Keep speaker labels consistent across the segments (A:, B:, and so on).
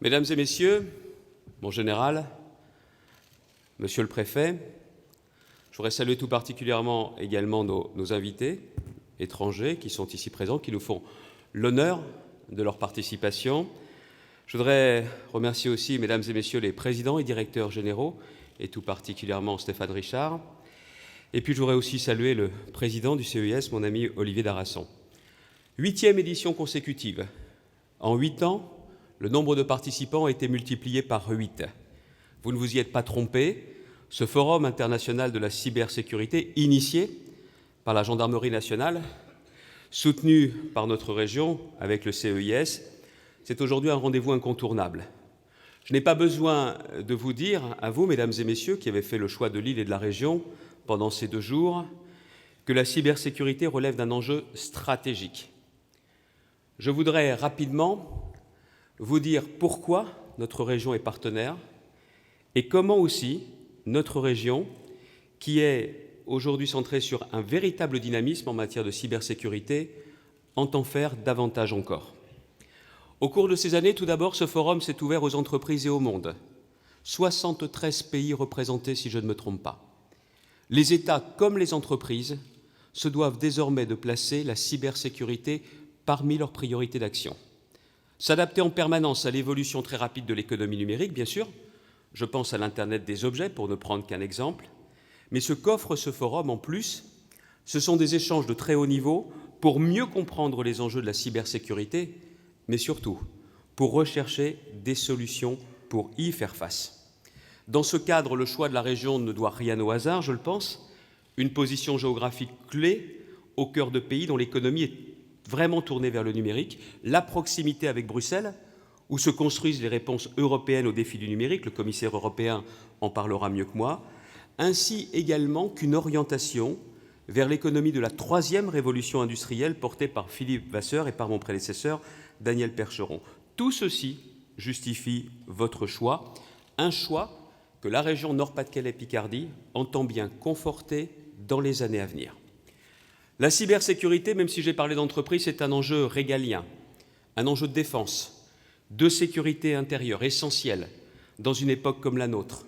A: Mesdames et messieurs, mon général, monsieur le préfet, je voudrais saluer tout particulièrement également nos invités étrangers qui sont ici présents, qui nous font l'honneur de leur participation. Je voudrais remercier aussi, mesdames et messieurs, les présidents et directeurs généraux, et tout particulièrement Stéphane Richard. Et puis je voudrais aussi saluer le président du CEIS, mon ami Olivier Darasson. 8e édition consécutive. En 8 ans, le nombre de participants a été multiplié par 8. Vous ne vous y êtes pas trompé. Ce forum international de la cybersécurité, initié par la Gendarmerie nationale, soutenu par notre région avec le CEIS, c'est aujourd'hui un rendez-vous incontournable. Je n'ai pas besoin de vous dire, à vous, mesdames et messieurs, qui avez fait le choix de l'île et de la région pendant ces 2 jours, que la cybersécurité relève d'un enjeu stratégique. Je voudrais rapidement vous dire pourquoi notre région est partenaire et comment aussi notre région, qui est aujourd'hui centrée sur un véritable dynamisme en matière de cybersécurité, entend faire davantage encore. Au cours de ces années, tout d'abord, ce forum s'est ouvert aux entreprises et au monde. 73 pays représentés, si je ne me trompe pas. Les États, comme les entreprises, se doivent désormais de placer la cybersécurité parmi leurs priorités d'action. S'adapter en permanence à l'évolution très rapide de l'économie numérique, bien sûr. Je pense à l'Internet des objets, pour ne prendre qu'un exemple. Mais ce qu'offre ce forum, en plus, ce sont des échanges de très haut niveau pour mieux comprendre les enjeux de la cybersécurité, mais surtout pour rechercher des solutions pour y faire face. Dans ce cadre, le choix de la région ne doit rien au hasard, je le pense. Une position géographique clé au cœur de pays dont l'économie est vraiment tournée vers le numérique, la proximité avec Bruxelles, où se construisent les réponses européennes aux défis du numérique, le commissaire européen en parlera mieux que moi, ainsi également qu'une orientation vers l'économie de la 3e révolution industrielle portée par Philippe Vasseur et par mon prédécesseur Daniel Percheron. Tout ceci justifie votre choix, un choix que la région Nord-Pas-de-Calais-Picardie entend bien conforter dans les années à venir. La cybersécurité, même si j'ai parlé d'entreprise, c'est un enjeu régalien, un enjeu de défense, de sécurité intérieure essentiel dans une époque comme la nôtre,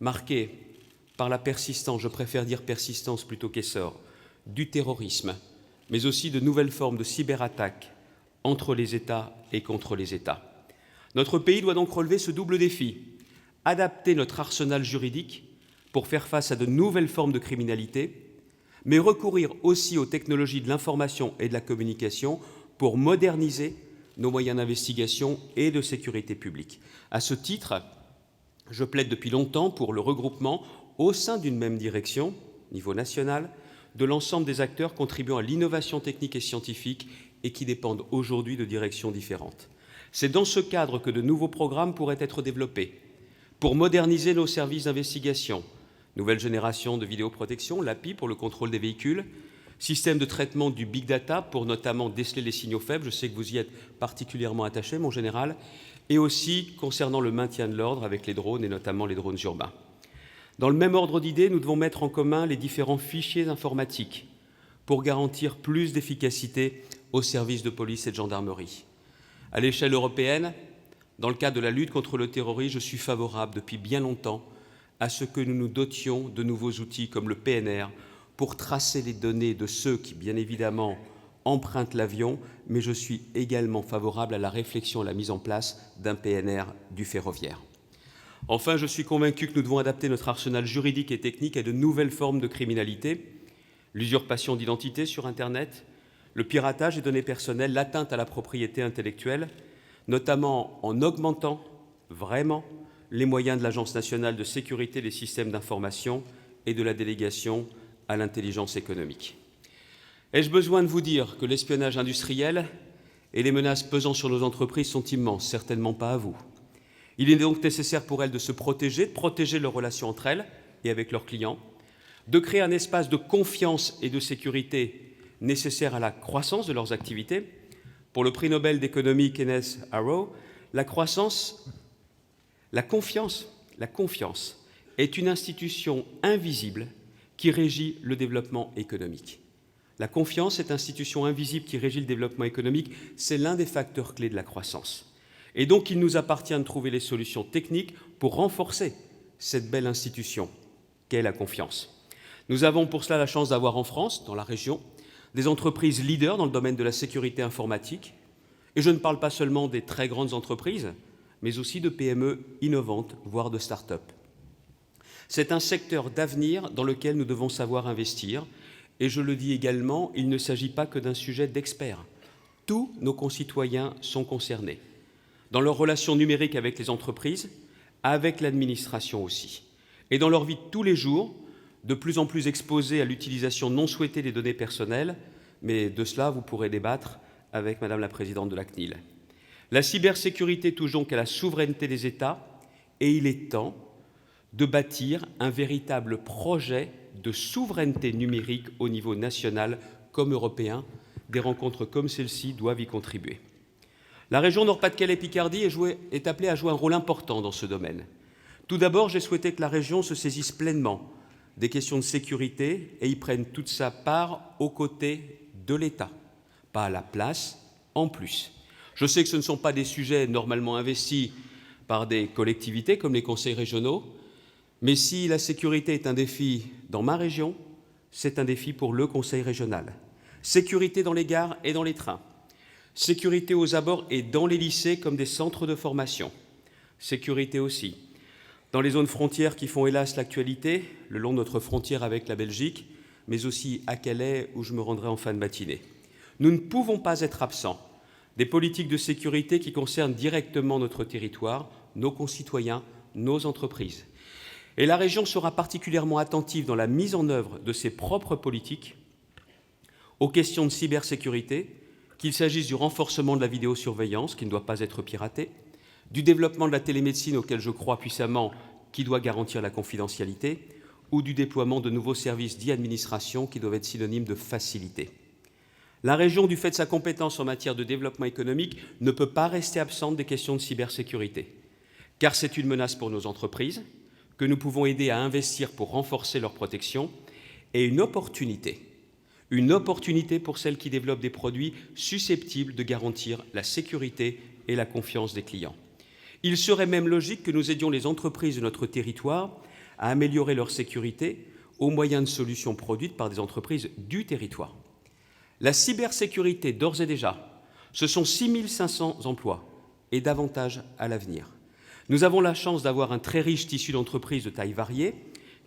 A: marquée par la persistance, je préfère dire persistance plutôt qu'essor, du terrorisme, mais aussi de nouvelles formes de cyberattaques entre les États et contre les États. Notre pays doit donc relever ce double défi, adapter notre arsenal juridique pour faire face à de nouvelles formes de criminalité, mais recourir aussi aux technologies de l'information et de la communication pour moderniser nos moyens d'investigation et de sécurité publique. À ce titre, je plaide depuis longtemps pour le regroupement au sein d'une même direction, niveau national, de l'ensemble des acteurs contribuant à l'innovation technique et scientifique et qui dépendent aujourd'hui de directions différentes. C'est dans ce cadre que de nouveaux programmes pourraient être développés pour moderniser nos services d'investigation, nouvelle génération de vidéoprotection, l'API pour le contrôle des véhicules, système de traitement du big data pour notamment déceler les signaux faibles, je sais que vous y êtes particulièrement attaché, mon général, et aussi concernant le maintien de l'ordre avec les drones et notamment les drones urbains. Dans le même ordre d'idées, nous devons mettre en commun les différents fichiers informatiques pour garantir plus d'efficacité aux services de police et de gendarmerie. À l'échelle européenne, dans le cadre de la lutte contre le terrorisme, je suis favorable depuis bien longtemps à ce que nous nous dotions de nouveaux outils comme le PNR pour tracer les données de ceux qui, bien évidemment, empruntent l'avion, mais je suis également favorable à la réflexion, à la mise en place d'un PNR du ferroviaire. Enfin, je suis convaincu que nous devons adapter notre arsenal juridique et technique à de nouvelles formes de criminalité, l'usurpation d'identité sur Internet, le piratage des données personnelles, l'atteinte à la propriété intellectuelle, notamment en augmentant vraiment les moyens de l'Agence nationale de sécurité des systèmes d'information et de la délégation à l'intelligence économique. Ai-je besoin de vous dire que l'espionnage industriel et les menaces pesant sur nos entreprises sont immenses? Certainement pas à vous. Il est donc nécessaire pour elles de se protéger, de protéger leurs relations entre elles et avec leurs clients, de créer un espace de confiance et de sécurité nécessaire à la croissance de leurs activités. Pour le prix Nobel d'économie Kenneth Arrow, la confiance est une institution invisible qui régit le développement économique. La confiance est une institution invisible qui régit le développement économique, c'est l'un des facteurs clés de la croissance. Et donc, il nous appartient de trouver les solutions techniques pour renforcer cette belle institution qu'est la confiance. Nous avons pour cela la chance d'avoir en France, dans la région, des entreprises leaders dans le domaine de la sécurité informatique. Et je ne parle pas seulement des très grandes entreprises, mais aussi de PME innovantes, voire de start-up. C'est un secteur d'avenir dans lequel nous devons savoir investir. Et je le dis également, il ne s'agit pas que d'un sujet d'experts. Tous nos concitoyens sont concernés, dans leurs relations numériques avec les entreprises, avec l'administration aussi, et dans leur vie de tous les jours, de plus en plus exposés à l'utilisation non souhaitée des données personnelles, mais de cela, vous pourrez débattre avec Madame la Présidente de la CNIL. La cybersécurité touche donc à la souveraineté des États, et il est temps de bâtir un véritable projet de souveraineté numérique au niveau national comme européen. Des rencontres comme celle-ci doivent y contribuer. La région Nord-Pas-de-Calais-Picardie est appelée à jouer un rôle important dans ce domaine. Tout d'abord, j'ai souhaité que la région se saisisse pleinement des questions de sécurité et y prenne toute sa part aux côtés de l'État, pas à la place, en plus. Je sais que ce ne sont pas des sujets normalement investis par des collectivités comme les conseils régionaux, mais si la sécurité est un défi dans ma région, c'est un défi pour le conseil régional. Sécurité dans les gares et dans les trains. Sécurité aux abords et dans les lycées comme des centres de formation. Sécurité aussi dans les zones frontières qui font hélas l'actualité, le long de notre frontière avec la Belgique, mais aussi à Calais où je me rendrai en fin de matinée. Nous ne pouvons pas être absents des politiques de sécurité qui concernent directement notre territoire, nos concitoyens, nos entreprises. Et la région sera particulièrement attentive dans la mise en œuvre de ses propres politiques aux questions de cybersécurité, qu'il s'agisse du renforcement de la vidéosurveillance, qui ne doit pas être piratée, du développement de la télémédecine, auquel je crois puissamment, qui doit garantir la confidentialité, ou du déploiement de nouveaux services d'e-administration qui doivent être synonymes de facilité. La région, du fait de sa compétence en matière de développement économique, ne peut pas rester absente des questions de cybersécurité, car c'est une menace pour nos entreprises, que nous pouvons aider à investir pour renforcer leur protection, et une opportunité pour celles qui développent des produits susceptibles de garantir la sécurité et la confiance des clients. Il serait même logique que nous aidions les entreprises de notre territoire à améliorer leur sécurité au moyen de solutions produites par des entreprises du territoire. La cybersécurité, d'ores et déjà, ce sont 6 500 emplois et davantage à l'avenir. Nous avons la chance d'avoir un très riche tissu d'entreprises de taille variée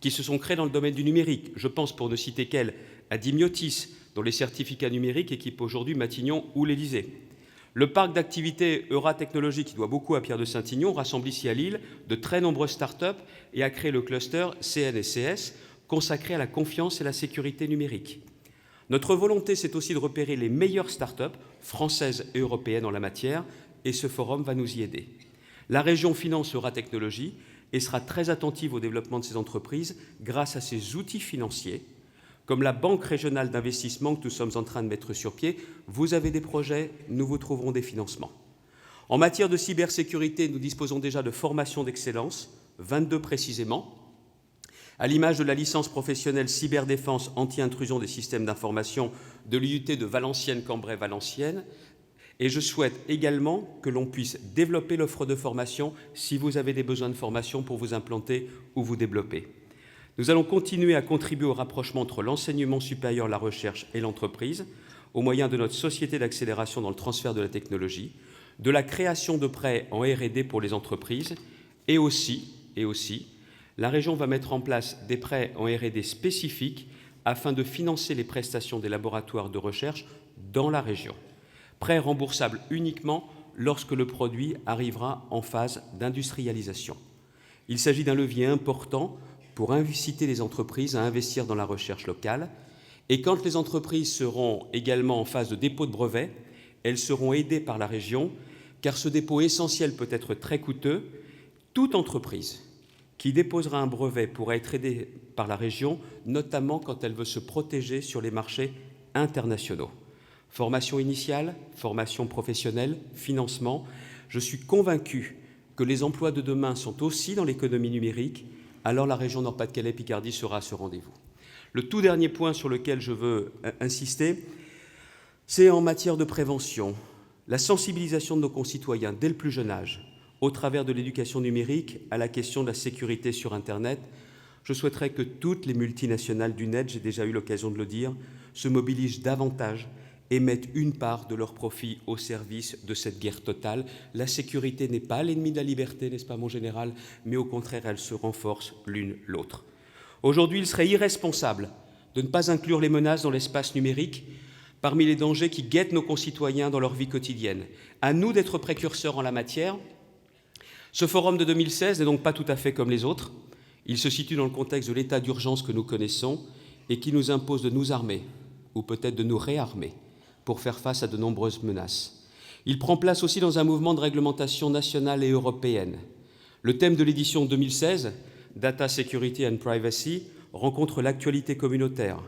A: qui se sont créées dans le domaine du numérique. Je pense, pour ne citer qu'elles, à Dimiotis, dont les certificats numériques équipent aujourd'hui Matignon ou l'Élysée. Le parc d'activités Euratechnologie, qui doit beaucoup à Pierre de Saint-Ignon, rassemble ici à Lille de très nombreuses start-up et a créé le cluster CNSCS, consacré à la confiance et la sécurité numérique. Notre volonté, c'est aussi de repérer les meilleures start-up françaises et européennes en la matière, et ce forum va nous y aider. La région finance Euratechnologie et sera très attentive au développement de ces entreprises grâce à ses outils financiers, comme la Banque régionale d'investissement que nous sommes en train de mettre sur pied. Vous avez des projets, nous vous trouverons des financements. En matière de cybersécurité, nous disposons déjà de formations d'excellence, 22 précisément, à l'image de la licence professionnelle cyberdéfense anti-intrusion des systèmes d'information de l'IUT de Valenciennes-Cambrai-Valenciennes. Et je souhaite également que l'on puisse développer l'offre de formation si vous avez des besoins de formation pour vous implanter ou vous développer. Nous allons continuer à contribuer au rapprochement entre l'enseignement supérieur, la recherche et l'entreprise, au moyen de notre société d'accélération dans le transfert de la technologie, de la création de prêts en R&D pour les entreprises, et aussi, la région va mettre en place des prêts en R&D spécifiques afin de financer les prestations des laboratoires de recherche dans la région. Prêts remboursables uniquement lorsque le produit arrivera en phase d'industrialisation. Il s'agit d'un levier important pour inciter les entreprises à investir dans la recherche locale. Et quand les entreprises seront également en phase de dépôt de brevet, elles seront aidées par la région, car ce dépôt essentiel peut être très coûteux. Toute entreprise qui déposera un brevet pourra être aidée par la région, notamment quand elle veut se protéger sur les marchés internationaux. Formation initiale, formation professionnelle, financement. Je suis convaincu que les emplois de demain sont aussi dans l'économie numérique. Alors la région Nord-Pas-de-Calais-Picardie sera à ce rendez-vous. Le tout dernier point sur lequel je veux insister, c'est en matière de prévention. la sensibilisation de nos concitoyens dès le plus jeune âge, au travers de l'éducation numérique, à la question de la sécurité sur Internet. Je souhaiterais que toutes les multinationales du net, j'ai déjà eu l'occasion de le dire, se mobilisent davantage et mettent une part de leur profit au service de cette guerre totale. La sécurité n'est pas l'ennemi de la liberté, n'est-ce pas, mon général, mais au contraire, elle se renforce l'une l'autre. Aujourd'hui, il serait irresponsable de ne pas inclure les menaces dans l'espace numérique parmi les dangers qui guettent nos concitoyens dans leur vie quotidienne. À nous d'être précurseurs en la matière. Ce forum de 2016 n'est donc pas tout à fait comme les autres. Il se situe dans le contexte de l'état d'urgence que nous connaissons et qui nous impose de nous armer, ou peut-être de nous réarmer, pour faire face à de nombreuses menaces. Il prend place aussi dans un mouvement de réglementation nationale et européenne. Le thème de l'édition 2016, Data Security and Privacy, rencontre l'actualité communautaire,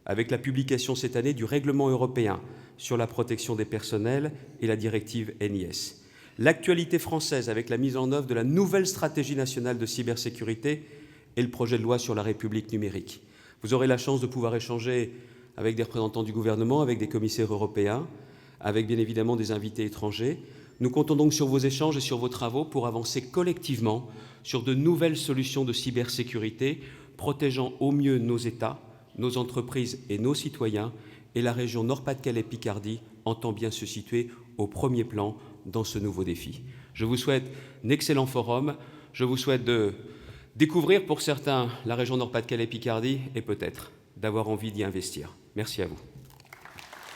A: avec la publication cette année du règlement européen sur la protection des personnels et la directive NIS. L'actualité française avec la mise en œuvre de la nouvelle stratégie nationale de cybersécurité et le projet de loi sur la République numérique. Vous aurez la chance de pouvoir échanger avec des représentants du gouvernement, avec des commissaires européens, avec bien évidemment des invités étrangers. Nous comptons donc sur vos échanges et sur vos travaux pour avancer collectivement sur de nouvelles solutions de cybersécurité, protégeant au mieux nos États, nos entreprises et nos citoyens, et la région Nord-Pas-de-Calais-Picardie entend bien se situer au premier plan dans ce nouveau défi. Je vous souhaite un excellent forum, je vous souhaite de découvrir pour certains la région Nord-Pas-de-Calais-Picardie et peut-être d'avoir envie d'y investir. Merci à vous.